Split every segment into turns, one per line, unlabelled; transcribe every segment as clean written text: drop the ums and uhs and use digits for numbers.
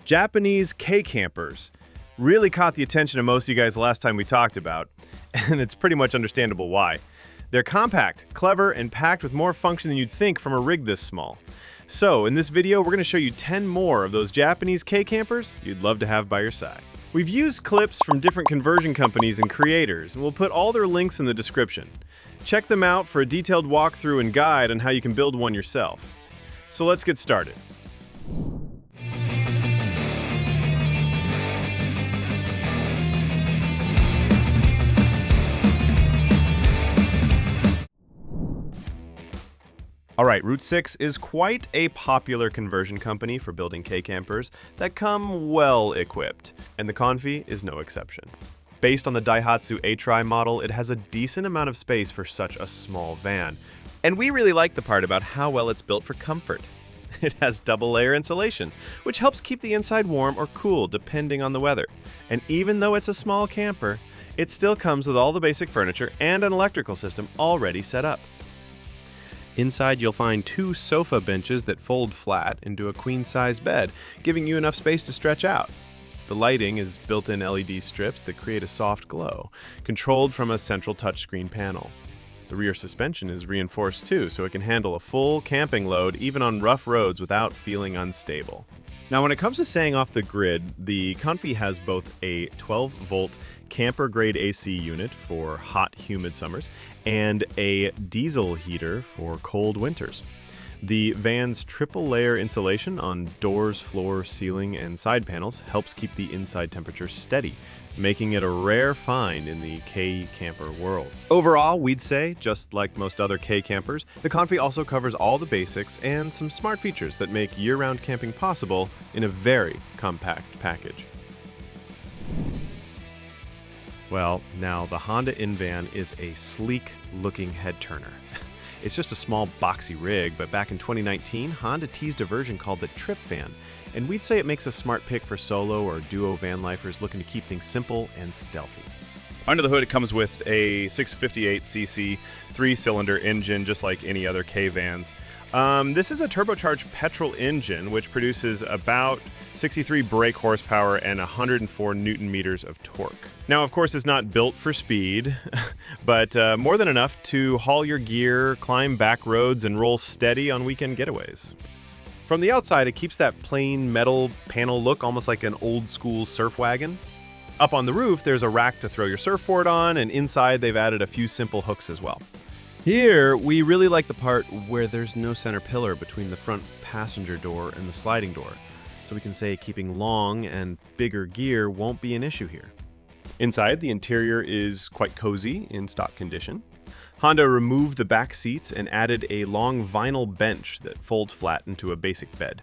Japanese KEI Campers really caught the attention of most of you guys last time we talked about, and it's pretty much understandable why. They're compact, clever, and packed with more function than you'd think from a rig this small. So, in this video, we're going to show you 10 more of those Japanese KEI Campers you'd love to have by your side. We've used clips from different conversion companies and creators, and we'll put all their links in the description. Check them out for a detailed walkthrough and guide on how you can build one yourself. So let's get started. Alright, Route 6 is quite a popular conversion company for building KEI campers that come well equipped, and the Conffy is no exception. Based on the Daihatsu Atrai model, it has a decent amount of space for such a small van. And we really like the part about how well it's built for comfort. It has double-layer insulation, which helps keep the inside warm or cool depending on the weather. And even though it's a small camper, it still comes with all the basic furniture and an electrical system already set up. Inside, you'll find 2 sofa benches that fold flat into a queen-size bed, giving you enough space to stretch out. The lighting is built-in LED strips that create a soft glow, controlled from a central touchscreen panel. The rear suspension is reinforced too, so it can handle a full camping load even on rough roads without feeling unstable. Now, when it comes to staying off the grid, the Conffy has both a 12-volt camper-grade AC unit for hot, humid summers and a diesel heater for cold winters. The van's triple-layer insulation on doors, floor, ceiling, and side panels helps keep the inside temperature steady, making it a rare find in the KEI camper world. Overall, we'd say, just like most other KEI campers, the Conffy also covers all the basics and some smart features that make year-round camping possible in a very compact package. Well, now the Honda InVan is a sleek-looking head-turner. It's just a small boxy rig, but back in 2019, Honda teased a version called the Trip Van, and we'd say it makes a smart pick for solo or duo van lifers looking to keep things simple and stealthy. Under the hood, it comes with a 658cc 3-cylinder engine, just like any other KEI vans. This is a turbocharged petrol engine, which produces about 63 brake horsepower and 104 newton meters of torque. Now, of course, it's not built for speed, but more than enough to haul your gear, climb back roads, and roll steady on weekend getaways. From the outside, it keeps that plain metal panel look, almost like an old-school surf wagon. Up on the roof, there's a rack to throw your surfboard on, and inside they've added a few simple hooks as well. Here, we really like the part where there's no center pillar between the front passenger door and the sliding door, so we can say keeping long and bigger gear won't be an issue here. Inside, the interior is quite cozy in stock condition. Honda removed the back seats and added a long vinyl bench that folds flat into a basic bed.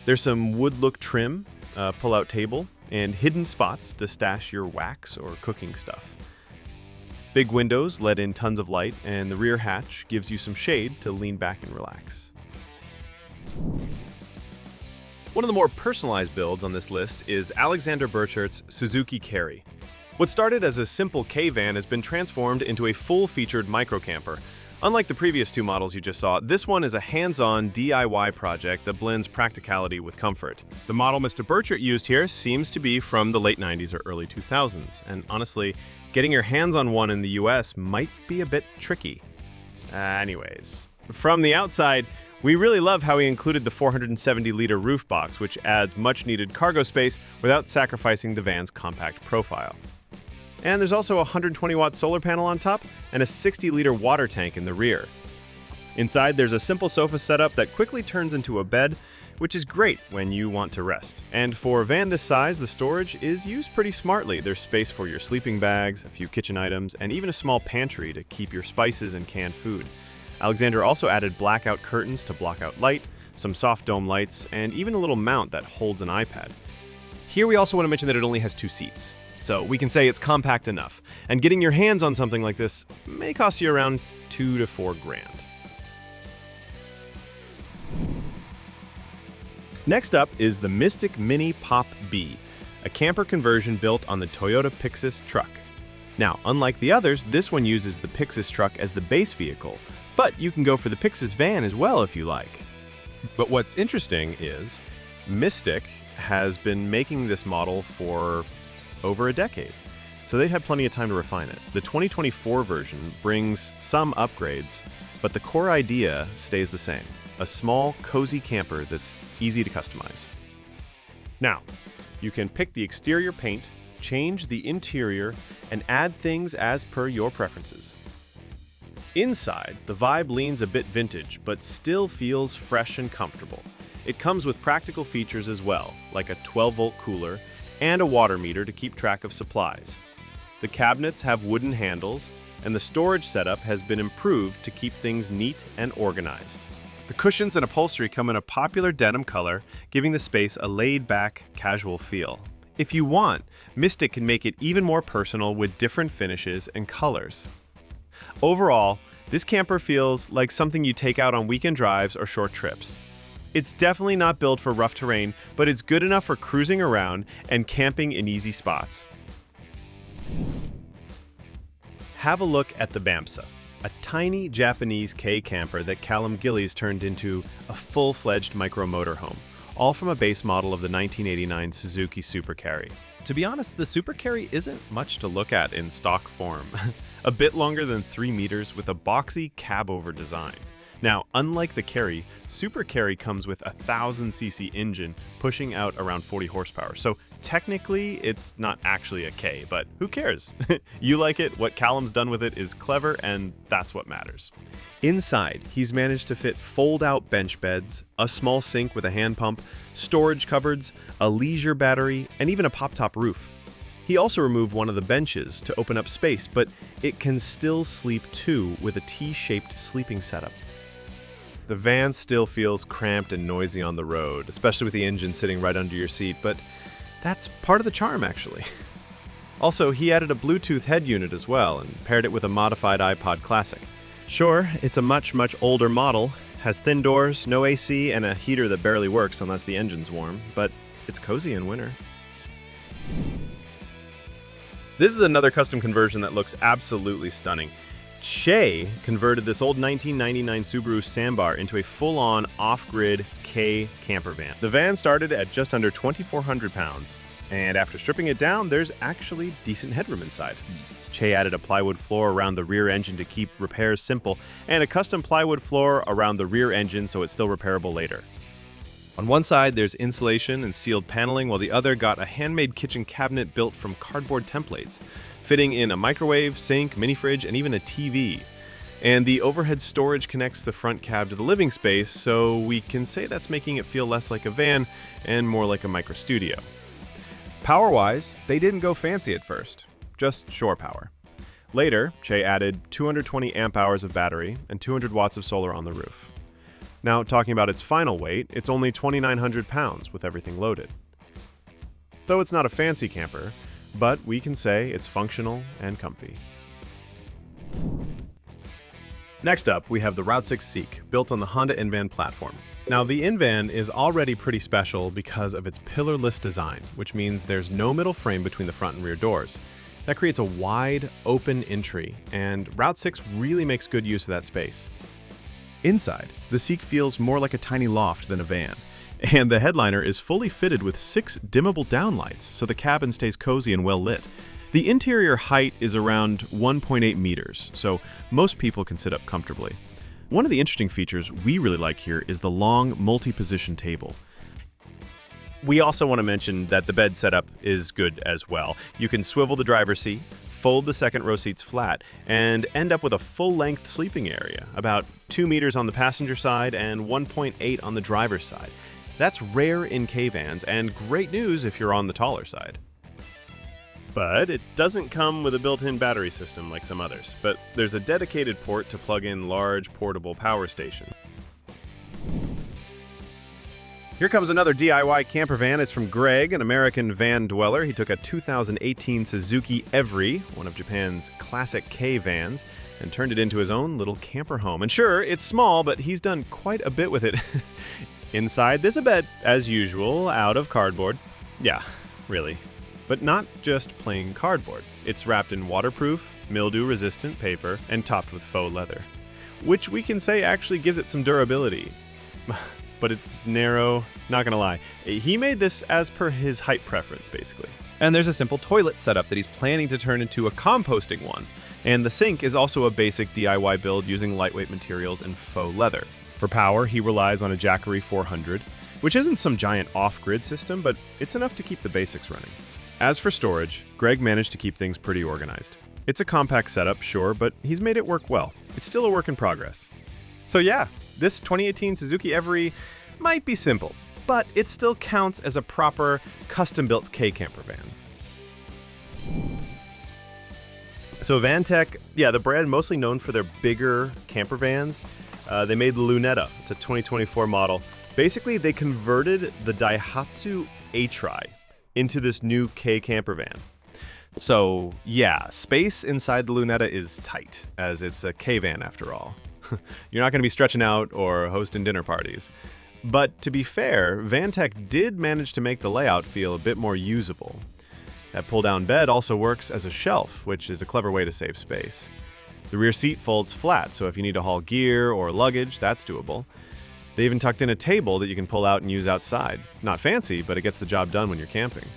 There's some wood-look trim, a pull-out table, and hidden spots to stash your wax or cooking stuff. Big windows let in tons of light, and the rear hatch gives you some shade to lean back and relax. One of the more personalized builds on this list is Alexander Burchardt's Suzuki Carry. What started as a simple KEI van has been transformed into a full-featured microcamper. Unlike the previous 2 models you just saw, this one is a hands-on DIY project that blends practicality with comfort. The model Mr. Burchard used here seems to be from the late 90s or early 2000s, and honestly, getting your hands on one in the US might be a bit tricky. Anyways, from the outside, we really love how he included the 470-liter roof box, which adds much-needed cargo space without sacrificing the van's compact profile. And there's also a 120-watt solar panel on top and a 60-liter water tank in the rear. Inside, there's a simple sofa setup that quickly turns into a bed, which is great when you want to rest. And for a van this size, the storage is used pretty smartly. There's space for your sleeping bags, a few kitchen items, and even a small pantry to keep your spices and canned food. Alexander also added blackout curtains to block out light, some soft dome lights, and even a little mount that holds an iPad. Here we also want to mention that it only has 2 seats. So we can say it's compact enough, and getting your hands on something like this may cost you around $2 to $4 grand. Next up is the Mystic Mini Pop B, a camper conversion built on the Toyota Pixus truck. Now, unlike the others, this one uses the Pixus truck as the base vehicle, but you can go for the Pixus van as well if you like. But what's interesting is Mystic has been making this model for over a decade, so they've had plenty of time to refine it. The 2024 version brings some upgrades, but the core idea stays the same: a small, cozy camper that's easy to customize. Now, you can pick the exterior paint, change the interior, and add things as per your preferences. Inside, the vibe leans a bit vintage, but still feels fresh and comfortable. It comes with practical features as well, like a 12-volt cooler and a water meter to keep track of supplies. The cabinets have wooden handles, and the storage setup has been improved to keep things neat and organized. The cushions and upholstery come in a popular denim color, giving the space a laid-back, casual feel. If you want, Mystic can make it even more personal with different finishes and colors. Overall, this camper feels like something you take out on weekend drives or short trips. It's definitely not built for rough terrain, but it's good enough for cruising around and camping in easy spots. Have a look at the Bamse, a tiny Japanese KEI camper that Callum Gillies turned into a full-fledged micro motorhome, all from a base model of the 1989 Suzuki Super Carry. To be honest, the Super Carry isn't much to look at in stock form. A bit longer than 3 meters with a boxy cab-over design. Now, unlike the Carry, Super Carry comes with a 1000cc engine pushing out around 40 horsepower. So technically, it's not actually a K, but who cares? You like it, what Callum's done with it is clever, and that's what matters. Inside, he's managed to fit fold-out bench beds, a small sink with a hand pump, storage cupboards, a leisure battery, and even a pop-top roof. He also removed one of the benches to open up space, but it can still sleep too with a T-shaped sleeping setup. The van still feels cramped and noisy on the road, especially with the engine sitting right under your seat, but that's part of the charm, actually. Also, he added a Bluetooth head unit as well and paired it with a modified iPod Classic. Sure, it's a much older model, has thin doors, no AC, and a heater that barely works unless the engine's warm, but it's cozy in winter. This is another custom conversion that looks absolutely stunning. Shay converted this old 1999 Subaru Sambar into a full-on off-grid KEI camper van. The van started at just under 2,400 pounds, and after stripping it down, there's actually decent headroom inside. Shay added a plywood floor around the rear engine to keep repairs simple, and a custom plywood floor around the rear engine so it's still repairable later. On one side, there's insulation and sealed paneling, while the other got a handmade kitchen cabinet built from cardboard templates, fitting in a microwave, sink, mini fridge, and even a TV. And the overhead storage connects the front cab to the living space, so we can say that's making it feel less like a van and more like a micro studio. Power-wise, they didn't go fancy at first, just shore power. Later, Shay added 220 amp hours of battery and 200 watts of solar on the roof. Now, talking about its final weight, it's only 2,900 pounds with everything loaded. Though it's not a fancy camper, but we can say it's functional and comfy. Next up, we have the Route 6 Seek, built on the Honda Invan platform. Now, the Invan is already pretty special because of its pillarless design, which means there's no middle frame between the front and rear doors. That creates a wide, open entry, and Route 6 really makes good use of that space. Inside, the Seek feels more like a tiny loft than a van, and the headliner is fully fitted with 6 dimmable downlights, so the cabin stays cozy and well lit. The interior height is around 1.8 meters, so most people can sit up comfortably. One of the interesting features we really like here is the long multi-position table. We also want to mention that the bed setup is good as well. You can swivel the driver's seat, fold the second row seats flat, and end up with a full-length sleeping area, about 2 meters on the passenger side and 1.8 on the driver's side. That's rare in KEI vans, and great news if you're on the taller side. But it doesn't come with a built-in battery system like some others, but there's a dedicated port to plug in large portable power station. Here comes another DIY camper van. It's from Greg, an American van dweller. He took a 2018 Suzuki Every, one of Japan's classic KEI vans, and turned it into his own little camper home. And sure, it's small, but he's done quite a bit with it. Inside, there's a bed, as usual, out of cardboard. Yeah, really. But not just plain cardboard. It's wrapped in waterproof, mildew-resistant paper and topped with faux leather, which we can say actually gives it some durability. but it's narrow. Not gonna lie. He made this as per his height preference, basically. And there's a simple toilet setup that he's planning to turn into a composting one. And the sink is also a basic DIY build using lightweight materials and faux leather. For power, he relies on a Jackery 400, which isn't some giant off-grid system, but it's enough to keep the basics running. As for storage, Greg managed to keep things pretty organized. It's a compact setup, sure, but he's made it work well. It's still a work in progress. So yeah, this 2018 Suzuki Every might be simple, but it still counts as a proper custom-built KEI camper van. So Ventech, yeah, the brand mostly known for their bigger camper vans. They made the Lunetta. It's a 2024 model. Basically, they converted the Daihatsu Atrai into this new KEI camper van. So yeah, space inside the Lunetta is tight, as it's a KEI van after all. You're not going to be stretching out or hosting dinner parties. But to be fair, Ventech did manage to make the layout feel a bit more usable. That pull-down bed also works as a shelf, which is a clever way to save space. The rear seat folds flat, so if you need to haul gear or luggage, that's doable. They even tucked in a table that you can pull out and use outside. Not fancy, but it gets the job done when you're camping.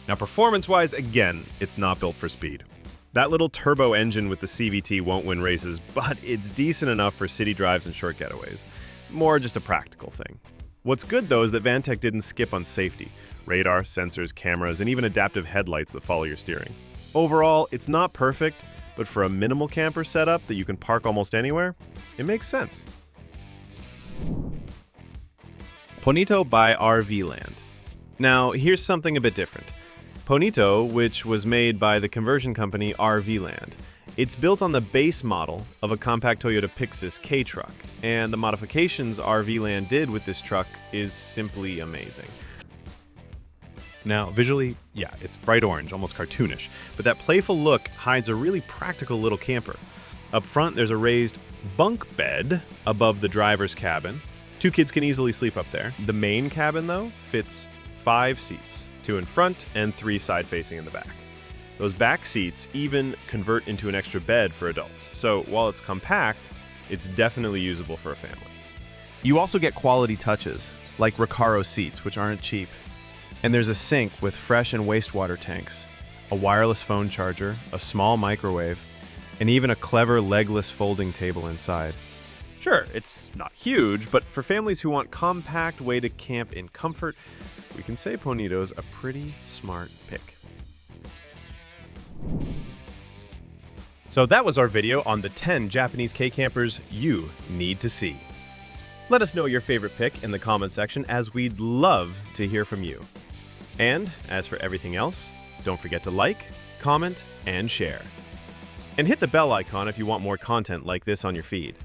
Now performance-wise, again, it's not built for speed. That little turbo engine with the CVT won't win races, but it's decent enough for city drives and short getaways. More just a practical thing. What's good though is that Ventech didn't skip on safety. Radar, sensors, cameras, and even adaptive headlights that follow your steering. Overall, it's not perfect, but for a minimal camper setup that you can park almost anywhere, it makes sense. Ponito by RV Land. Now, here's something a bit different. Ponito, which was made by the conversion company RV Land. It's built on the base model of a compact Toyota Pixis K truck, and the modifications RV Land did with this truck is simply amazing. Now, visually, yeah, it's bright orange, almost cartoonish, but that playful look hides a really practical little camper. Up front, there's a raised bunk bed above the driver's cabin. 2 kids can easily sleep up there. The main cabin, though, fits 5 seats, 2 in front and 3 side-facing in the back. Those back seats even convert into an extra bed for adults. So while it's compact, it's definitely usable for a family. You also get quality touches, like Recaro seats, which aren't cheap. And there's a sink with fresh and wastewater tanks, a wireless phone charger, a small microwave, and even a clever legless folding table inside. Sure, it's not huge, but for families who want a compact way to camp in comfort, we can say Ponito's a pretty smart pick. So that was our video on the 10 Japanese KEI campers you need to see. Let us know your favorite pick in the comment section, as we'd love to hear from you. And as for everything else, don't forget to like, comment, and share. And hit the bell icon if you want more content like this on your feed.